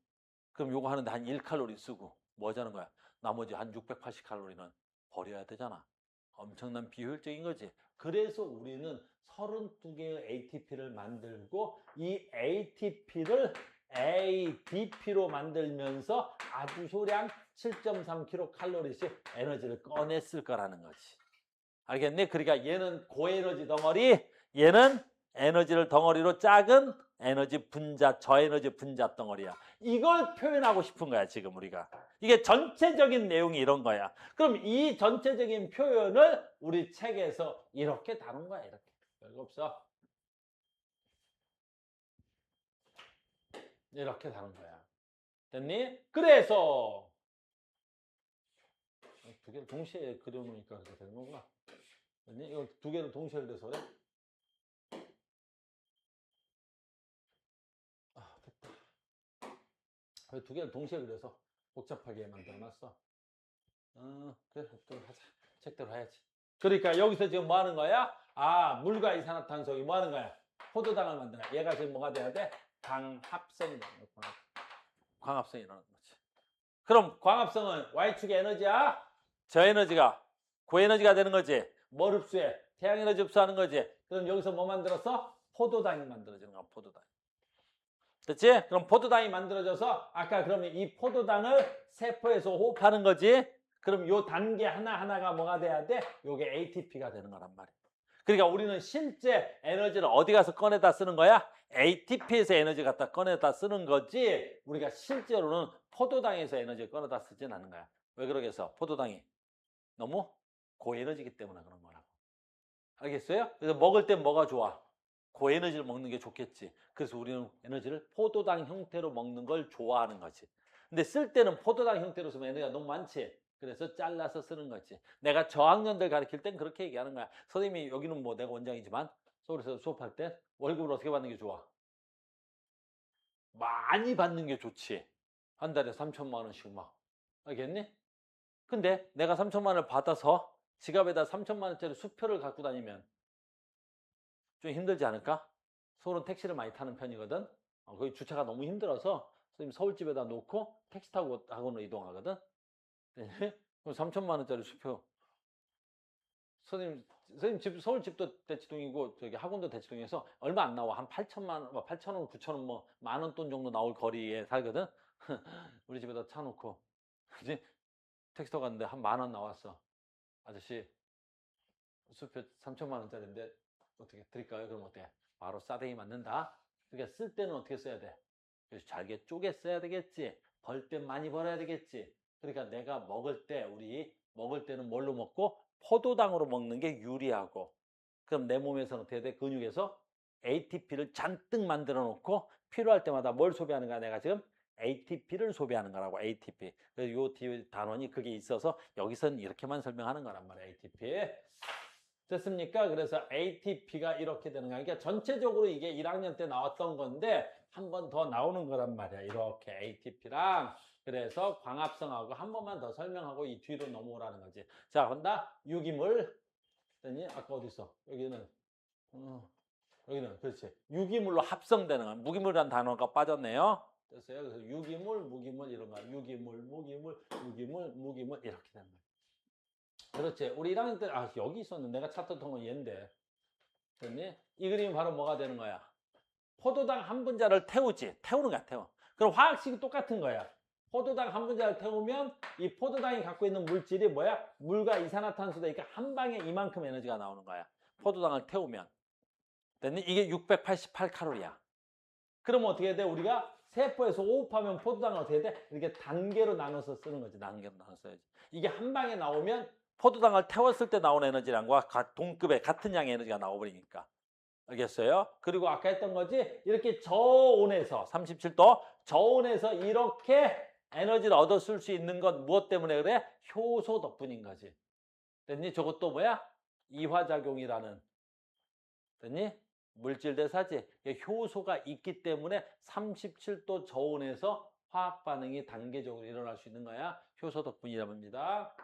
그럼 요거 하는데 한 1칼로리 쓰고 뭐 하자는 거야? 나머지 한 680칼로리는 버려야 되잖아. 엄청난 비효율적인 거지. 그래서 우리는 32개의 ATP를 만들고 이 ATP를 ADP로 만들면서 아주 소량 7.3kcal씩 에너지를 꺼냈을 거라는 거지. 알겠니? 그러니까 얘는 고에너지 덩어리, 얘는 에너지를 덩어리로 작은 에너지 분자, 저에너지 분자 덩어리야. 이걸 표현하고 싶은 거야, 지금 우리가. 이게 전체적인 내용이 이런 거야. 그럼 이 전체적인 표현을 우리 책에서 이렇게 다룬 거야, 이렇게. 별거 없어. 이렇게 다룬 거야. 됐니? 그래서 두 개를 동시에 그려놓으니까 그렇게 되는 건가? 됐니? 이거 두 개를 동시에 그려서 그래? 아, 됐다. 왜 두 개를 동시에 그려서 복잡하게 만들어놨어? 그래, 또 하자. 책대로 해야지. 그러니까 여기서 지금 뭐 하는 거야? 아, 물과 이산화탄소, 뭐 하는 거야? 포도당을 만드는 거야. 얘가 지금 뭐가 돼야 돼? 광합성이 되는 거야. 광합성이라는 거지. 그럼 광합성은 Y축의 에너지야? 저에너지가 고에너지가 되는 거지. 뭘 흡수해? 태양에너지 흡수하는 거지. 그럼 여기서 뭐 만들었어? 포도당이 만들어지는 거야. 포도당. 됐지? 그럼 포도당이 만들어져서 아까 그러면 이 포도당을 세포에서 호흡하는 거지. 그럼 요 단계 하나하나가 뭐가 돼야 돼? 요게 ATP가 되는 거란 말이야. 그러니까 우리는 실제 에너지를 어디 가서 꺼내다 쓰는 거야? ATP에서 에너지 갖다 꺼내다 쓰는 거지 우리가 실제로는 포도당에서 에너지 꺼내다 쓰진 않는 거야. 왜 그러겠어? 포도당이 너무 고에너지이기 때문에 그런 거라고. 알겠어요? 그래서 먹을 땐 뭐가 좋아? 고에너지를 먹는 게 좋겠지. 그래서 우리는 에너지를 포도당 형태로 먹는 걸 좋아하는 거지. 근데 쓸 때는 포도당 형태로 쓰면 에너지가 너무 많지. 그래서 잘라서 쓰는 거지. 내가 저학년들 가르칠 땐 그렇게 얘기하는 거야. 선생님이 여기는 뭐 내가 원장이지만 서울에서 수업할 때 월급을 어떻게 받는 게 좋아? 많이 받는 게 좋지. 한 달에 3천만 원씩 막. 알겠니? 근데 내가 3천만 원을 받아서 지갑에다 3천만 원짜리 수표를 갖고 다니면 좀 힘들지 않을까? 서울은 택시를 많이 타는 편이거든. 거기 주차가 너무 힘들어서 선생님 서울집에다 놓고 택시 타고 학원으로 이동하거든. 그럼 3천만 원짜리 수표. 선생님 집 서울집도 대치동이고 저기 학원도 대치동에서 얼마 안 나와. 한 8천만 원, 8천 원, 9천 원, 뭐 만 원 돈 정도 나올 거리에 살거든. 우리 집에다 차 놓고 그지? 택시 타고 갔는데 한 만 원 나왔어. 아저씨 수표 3천만 원짜리인데 어떻게 드릴까요? 그럼 어때? 바로 싸대기 맞는다. 그러니까 쓸 때는 어떻게 써야 돼? 그래서 잘게 쪼개 써야 되겠지. 벌 때 많이 벌어야 되겠지. 그러니까 내가 먹을 때 우리 먹을 때는 뭘로 먹고 포도당으로 먹는 게 유리하고 그럼 내 몸에서는 어떻게 돼? 근육에서 ATP를 잔뜩 만들어 놓고 필요할 때마다 뭘 소비하는가 내가 지금 ATP를 소비하는 거라고 ATP. 그래서 요 단원이 그게 있어서 여기서는 이렇게만 설명하는 거란 말이야 ATP. 됐습니까? 그래서 ATP가 이렇게 되는 거야. 그러니까 전체적으로 이게 1학년 때 나왔던 건데 한 번 더 나오는 거란 말이야. 이렇게 ATP랑 그래서 광합성하고 한 번만 더 설명하고 이 뒤로 넘어오라는 거지. 자, 간다. 유기물. 됐니? 아까 어디 있어? 여기는 여기는 그렇지. 유기물로 합성되는 거야. 무기물이라는 단어가 빠졌네요. 됐어요? 그래서 유기물, 무기물 이런 거. 유기물, 무기물, 유기물, 무기물 이렇게 되는 거야. 그렇지. 우리 1학년 때, 여기 있었는데 내가 찾던 건 얘인데. 됐니? 이 그림이 바로 뭐가 되는 거야? 포도당 한 분자를 태우지. 태우는 거야, 태워. 그럼 화학식이 똑같은 거야. 포도당 한 분자를 태우면 이 포도당이 갖고 있는 물질이 뭐야? 물과 이산화탄소니까 한 방에 이만큼 에너지가 나오는 거야. 포도당을 태우면. 됐니? 이게 688칼로리야. 그러면 어떻게 돼? 우리가 세포에서 호흡하면 포도당을 어떻게 돼? 이렇게 단계로 나눠서 쓰는 거지. 단계로 나눠서 써야지. 이게 한 방에 나오면 포도당을 태웠을 때 나오는 에너지량과 동급의 같은 양의 에너지가 나와버리니까. 알겠어요? 그리고 아까 했던 거지? 이렇게 저온에서 37도 저온에서 이렇게 에너지를 얻어 쓸 수 있는 건 무엇 때문에 그래? 효소 덕분인 거지. 됐니? 저것도 뭐야? 이화작용이라는. 됐니? 물질 대사지. 효소가 있기 때문에 37도 저온에서 화학 반응이 단계적으로 일어날 수 있는 거야. 효소 덕분이라고 합니다.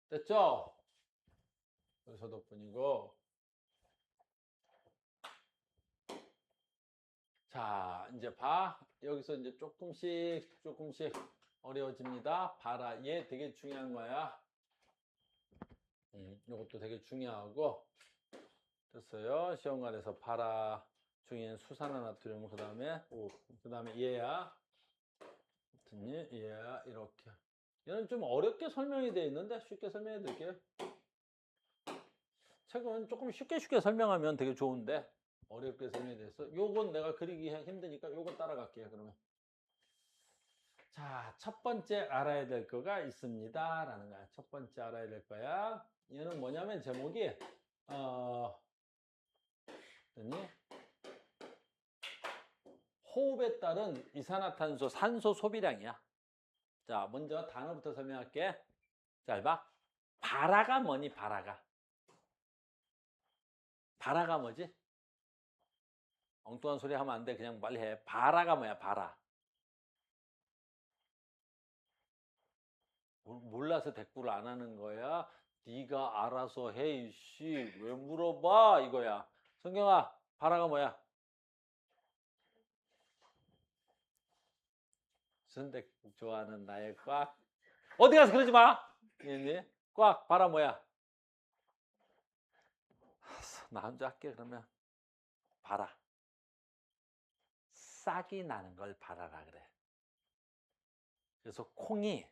됐죠? 효소 덕분이고. 자, 이제 봐. 여기서 이제 조금씩 어려워집니다. 봐라. 얘 되게 중요한 거야. 이것도 되게 중요하고. 됐어요. 시험관에서 봐라. 중인 수산화나트륨, 그 다음에 얘야. 얘야, 이렇게. 얘는 좀 어렵게 설명이 되어 있는데 쉽게 설명해 드릴게요. 책은 조금 쉽게 설명하면 되게 좋은데 어렵게 설명이 돼서 요건 내가 그리기 힘드니까 요거 따라갈게요. 그러면 자, 첫 번째 알아야 될 거가 있습니다 라는 거야. 첫 번째 알아야 될 거야. 얘는 뭐냐면 제목이 됐니? 호흡에 따른 이산화탄소 산소 소비량이야. 자, 먼저 단어부터 설명할게. 잘 봐. 바라가 뭐니? 바라가 뭐지? 엉뚱한 소리 하면 안 돼. 그냥 빨리 해. 바라가 뭐야? 바라. 몰라서 대꾸를 안 하는 거야? 네가 알아서 해, 이씨. 왜 물어봐? 이거야. 성경아, 바라가 뭐야? 순댓국 좋아하는 나의 꽉. 어디 가서 그러지 마! 꽉, 바라 뭐야? 나 혼자 할게, 그러면. 바라. 싹이 나는 걸 바라라 그래. 그래서 콩이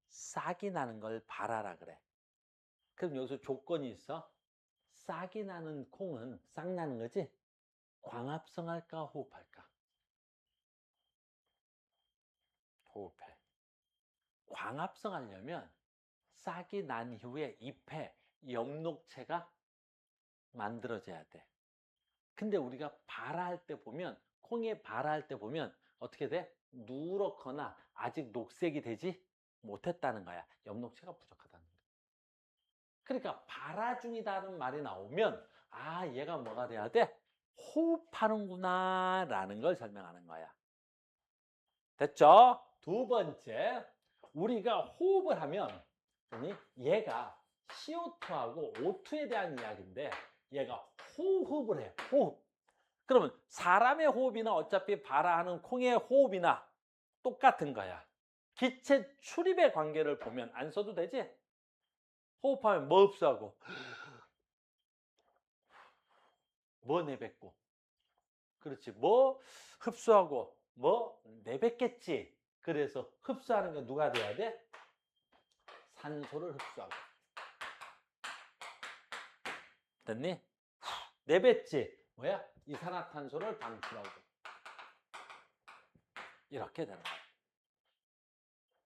싹이 나는 걸 바라라 그래. 그럼 여기서 조건이 있어. 싹이 나는 콩은 싹 나는 거지? 광합성할까 호흡할까? 호흡해. 광합성하려면 싹이 난 이후에 잎에 엽록체가 만들어져야 돼. 근데 우리가 발화할 때 보면, 콩에 발화할 때 보면 어떻게 돼? 누렇거나 아직 녹색이 되지 못했다는 거야. 엽록체가 부족하다는 거야. 그러니까 발화 중이다는 말이 나오면 아, 얘가 뭐가 돼야 돼? 호흡하는구나 라는 걸 설명하는 거야. 됐죠? 두 번째, 우리가 호흡을 하면 얘가 CO2하고 O2에 대한 이야기인데 얘가 호흡을 해. 호흡. 그러면 사람의 호흡이나 어차피 발화하는 콩의 호흡이나 똑같은 거야. 기체 출입의 관계를 보면 안 써도 되지? 호흡하면 뭐 흡수하고 뭐 내뱉고, 그렇지, 뭐 흡수하고 뭐 내뱉겠지. 그래서 흡수하는 게 누가 돼야 돼? 산소를 흡수하고. 됐니? 내뱉지. 뭐야? 이산화탄소를 방출하고. 이렇게 되는 거야.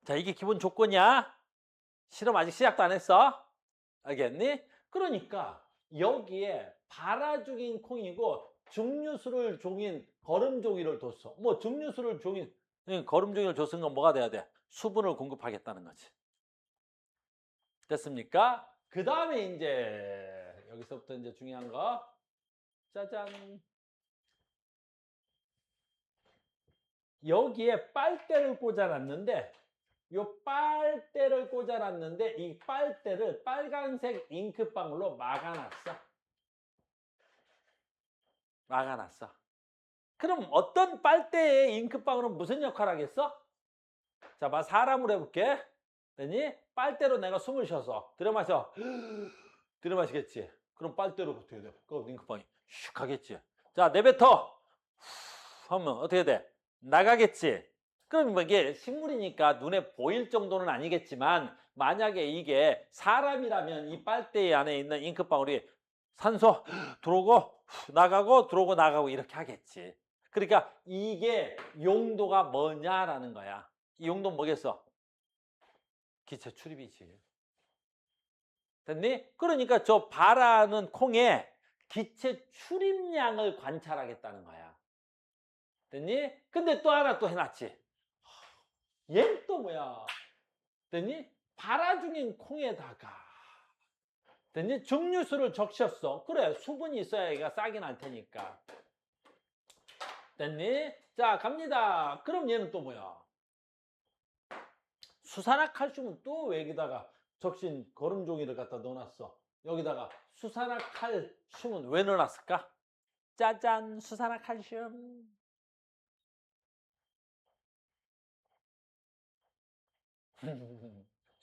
자, 이게 기본 조건이야. 실험 아직 시작도 안 했어. 알겠니? 그러니까 여기에 발화 중인 콩이고 증류수를 종인 거름종이를 뒀어. 뭐 증류수를 종인 거름종이를 줬은 건 뭐가 돼야 돼? 수분을 공급하겠다는 거지. 됐습니까? 그 다음에 이제 여기서부터 이제 중요한 거. 짜잔. 여기에 빨대를 꽂아놨는데 요 빨대를 꽂아놨는데 이 빨대를 빨간색 잉크방울로 막아놨어. 막아놨어. 그럼 어떤 빨대의 잉크방울은 무슨 역할을 하겠어? 자, 봐, 사람으로 해볼게. 되니? 빨대로 내가 숨을 쉬어서 들여마셔. 들여마시겠지. 그럼 빨대로 어떻게 돼? 그 잉크방이 슉 하겠지. 자, 내뱉어. 하면 어떻게 돼? 나가겠지. 그럼 뭐 이게 식물이니까 눈에 보일 정도는 아니겠지만 만약에 이게 사람이라면 이 빨대 안에 있는 잉크방울이 산소 들어오고 나가고 들어오고 나가고 이렇게 하겠지. 그러니까 이게 용도가 뭐냐라는 거야. 이 용도는 뭐겠어? 기체 출입이지. 됐니? 그러니까 저 발화하는 콩에 기체 출입량을 관찰하겠다는 거야. 됐니? 근데 또 하나 또 해놨지. 얘는 또 뭐야? 됐니? 발화 중인 콩에다가 됐니? 증류수를 적셨어. 그래, 수분이 있어야 얘가 싹이 날 테니까. 됐니? 자, 갑니다. 그럼 얘는 또 뭐야? 수산화칼슘은 또 왜 여기다가 적신 거름종이를 갖다 넣어놨어? 여기다가 수산화칼슘은 왜 넣어놨을까? 짜잔, 수산화칼슘.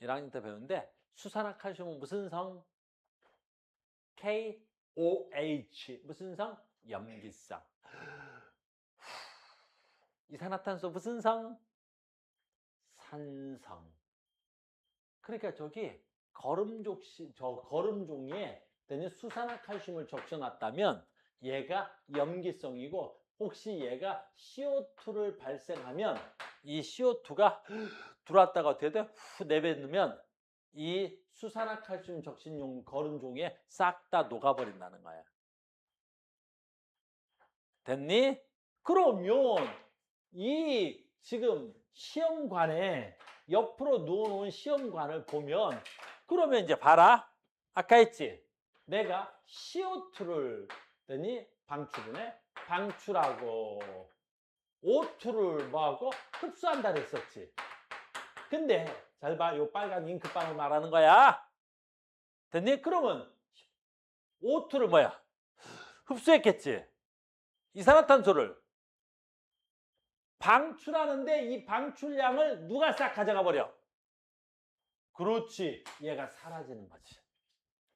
1학년 때 배웠는데 수산화칼슘은 무슨 성? KOH. 무슨 성? 염기성. 이산화탄소 무슨 성? 산성. 그러니까 저기 거름종에 수산화칼슘을 적셔놨다면 얘가 염기성이고 혹시 얘가 CO2를 발생하면 이 CO2가 들어왔다가 어떻게 돼? 후 내뱉으면 이 수산화칼슘 적신용 거름종에 싹 다 녹아버린다는 거야. 됐니? 그러면 이 지금 시험관에 옆으로 누워놓은 시험관을 보면 그러면 이제 봐라. 아까 했지? 내가 CO2를 됐니? 방출이네? 방출하고 O2를 뭐하고 흡수한다 그랬었지. 근데 잘 봐. 요 빨간 잉크방울 말하는 거야. 됐니? 그러면 O2를 뭐야? 흡수했겠지. 이산화탄소를 방출하는데 이 방출량을 누가 싹 가져가 버려? 그렇지. 얘가 사라지는 거지.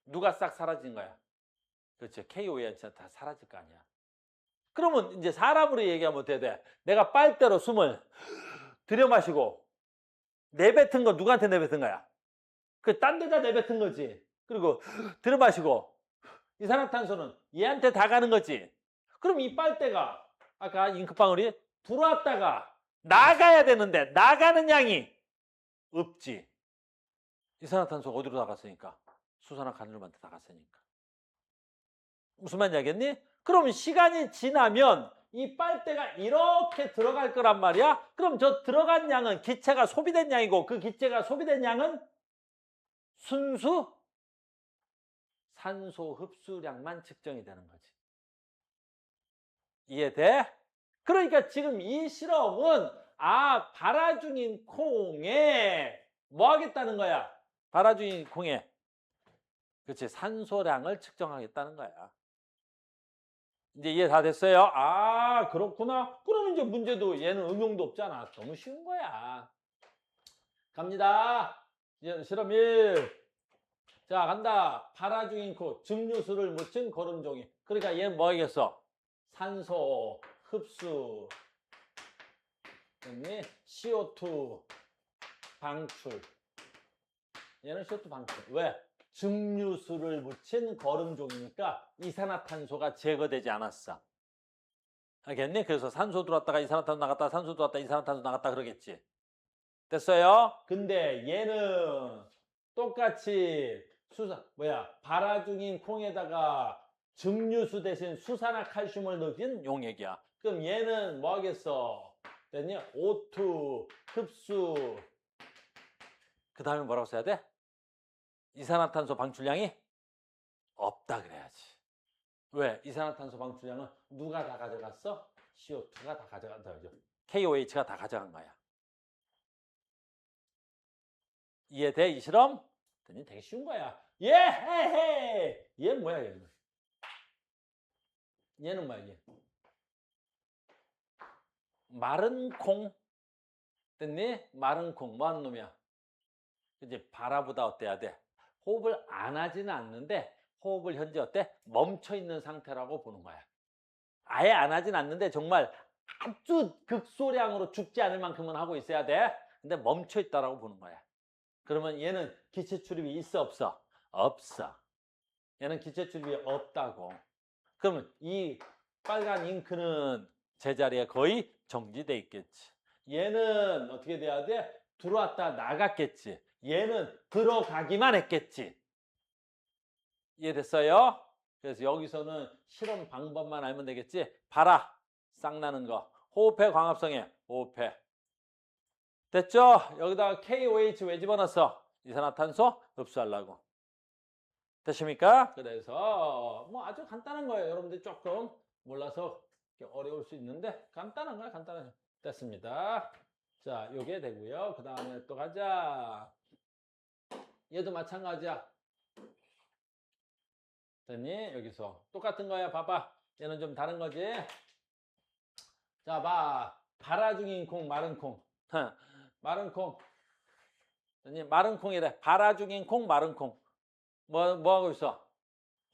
누가 싹 사라진 거야? 그렇지. KOH가 다 사라질 거 아니야. 그러면 이제 사람으로 얘기하면 어떻게 돼? 내가 빨대로 숨을 들여마시고 내뱉은 거 누구한테 내뱉은 거야? 그 딴 데다 내뱉은 거지. 그리고 들여마시고 이산화탄소는 얘한테 다 가는 거지. 그럼 이 빨대가 아까 잉크방울이 들어왔다가 나가야 되는데 나가는 양이 없지. 이산화탄소가 어디로 나갔으니까? 수산화간접한테 나갔으니까. 무슨 말인지 알겠니? 그럼 시간이 지나면 이 빨대가 이렇게 들어갈 거란 말이야. 그럼 저 들어간 양은 기체가 소비된 양이고 그 기체가 소비된 양은 순수 산소 흡수량만 측정이 되는 거지. 이해돼? 그러니까 지금 이 실험은 발화 중인 콩에 뭐 하겠다는 거야? 발화 중인 콩에 그렇지 산소량을 측정하겠다는 거야. 이제 이해 다 됐어요? 그렇구나. 그럼 이제 문제도 얘는 응용도 없잖아. 너무 쉬운 거야. 갑니다. 이제 실험 1. 자, 간다. 발화 중인 콩, 증류수를 묻힌 거름종이. 그러니까 얘는 뭐 하겠어? 산소 흡수, CO2 방출. 얘는 CO2 방출. 왜? 증류수를 묻힌 거름종이니까 이산화탄소가 제거되지 않았어. 알겠니? 그래서 산소 들어왔다가 이산화탄소 나갔다, 산소 들어왔다, 이산화탄소 나갔다 그러겠지. 됐어요? 근데 얘는 똑같이 발화 중인 콩에다가 증류수 대신 수산화칼슘을 넣은 용액이야. 그럼 얘는 뭐 하겠어? 됐니? O2 흡수. 그 다음에 뭐라고 써야 돼? 이산화탄소 방출량이 없다 그래야지. 왜? 이산화탄소 방출량은 누가 다 가져갔어? CO2가 다 가져간다 그죠? KOH가 다 가져간 거야. 이해돼? 이 실험? 되게 쉬운 거야. 얘는 뭐야 얘는? 얘는 뭐야 얘? 마른 콩. 됐니? 마른 콩. 뭐 하는 놈이야? 이제 발화보다 어때야 돼? 호흡을 안 하지는 않는데 호흡을 현재 어때? 멈춰 있는 상태라고 보는 거야. 아예 안 하진 않는데 정말 아주 극소량으로 죽지 않을 만큼은 하고 있어야 돼. 근데 멈춰 있다라고 보는 거야. 그러면 얘는 기체 출입이 있어 없어? 없어. 얘는 기체 출입이 없다고. 그러면 이 빨간 잉크는 제자리에 거의 정지돼 있겠지. 얘는 어떻게 돼야 돼? 들어왔다 나갔겠지. 얘는 들어가기만 했겠지. 이해됐어요? 그래서 여기서는 실험 방법만 알면 되겠지. 발화, 싹 나는 거. 호흡해, 광합성에, 호흡해. 됐죠? 여기다가 KOH 왜 집어넣었어? 이산화탄소 흡수하려고. 됐습니까? 그래서 뭐 아주 간단한 거예요. 여러분들 조금 몰라서 어려울 수 있는데 간단한 거야, 간단한 거. 됐습니다. 자, 요게 되고요. 그 다음에 또 가자. 얘도 마찬가지야. 됐니? 여기서 똑같은 거야. 봐봐. 얘는 좀 다른 거지. 자, 봐. 발화 중인 콩, 마른 콩. 마른 콩. 됐니? 마른 콩이래. 발화 중인 콩, 마른 콩. 뭐 하고 있어?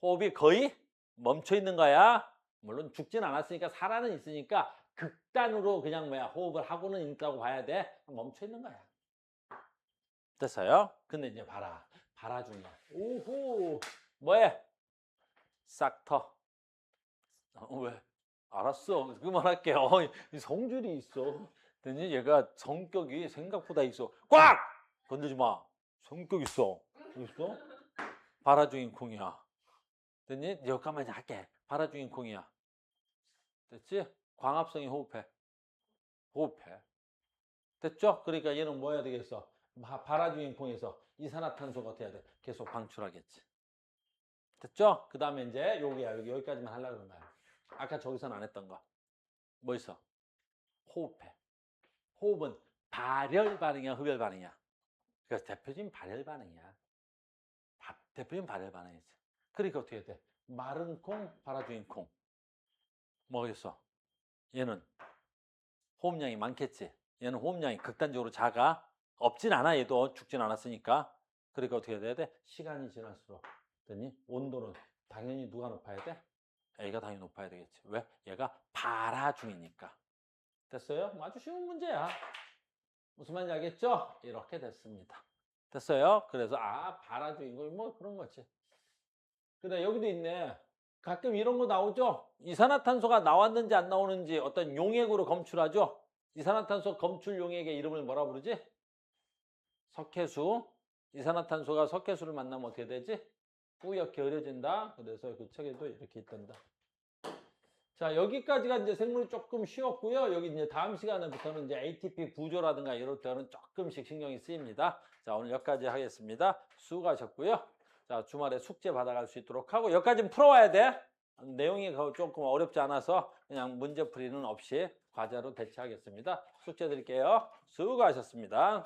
호흡이 거의 멈춰 있는 거야. 물론 죽진 않았으니까 살아는 있으니까 극단으로 그냥 호흡을 하고는 있다고 봐야 돼. 멈춰 있는 거야. 됐어요? 근데 이제 발화 중이야. 오호. 뭐해? 싹 터. 왜? 알았어. 그만할게. 성질이 있어. 됐니? 얘가 성격이 생각보다 있어. 꽉! 건들지 마. 성격 있어. 있어? 발화 중인 콩이야. 됐니? 여기까지 할게. 발화 중인 콩이야. 됐지? 광합성이 호흡해. 호흡해. 됐죠? 그러니까 얘는 뭐 해야 되겠어? 발화 중인 콩에서 이산화탄소가 어떻게 해야 돼? 계속 방출하겠지. 됐죠? 그 다음에 이제 여기까지만 하려고 그런 거야. 아까 저기서는 안 했던 거. 뭐 있어? 호흡해. 호흡은 발열 반응이야, 흡열 반응이야? 그래서 대표적인 발열 반응이야. 대표적인 발열 반응이지. 그러니까 어떻게 해야 돼? 마른 콩, 발화 중인 콩. 뭐겠어? 얘는 호흡량이 많겠지. 얘는 호흡량이 극단적으로 작아. 없진 않아. 얘도 죽진 않았으니까. 그러니까 어떻게 해야 돼? 시간이 지날수록 됐니? 온도는 당연히 누가 높아야 돼? A가 당연히 높아야 되겠지. 왜? 얘가 발화 중이니까. 됐어요? 아주 쉬운 문제야. 무슨 말인지 알겠죠? 이렇게 됐습니다. 됐어요? 그래서 발화 중인 거 뭐 그런 거지. 그다음 여기도 있네. 가끔 이런 거 나오죠? 이산화탄소가 나왔는지 안 나오는지 어떤 용액으로 검출하죠? 이산화탄소 검출 용액의 이름을 뭐라 부르지? 석회수. 이산화탄소가 석회수를 만나면 어떻게 되지? 뿌옇게 흐려진다. 그래서 그 책에도 이렇게 있단다. 자, 여기까지가 이제 생물이 조금 쉬웠고요. 여기 이제 다음 시간부터는 이제 ATP 구조라든가 이럴 때는 조금씩 신경이 쓰입니다. 자, 오늘 여기까지 하겠습니다. 수고하셨고요. 자, 주말에 숙제 받아갈 수 있도록 하고 여기까지는 풀어와야 돼. 내용이 조금 어렵지 않아서 그냥 문제풀이는 없이 과제로 대체하겠습니다. 숙제 드릴게요. 수고하셨습니다.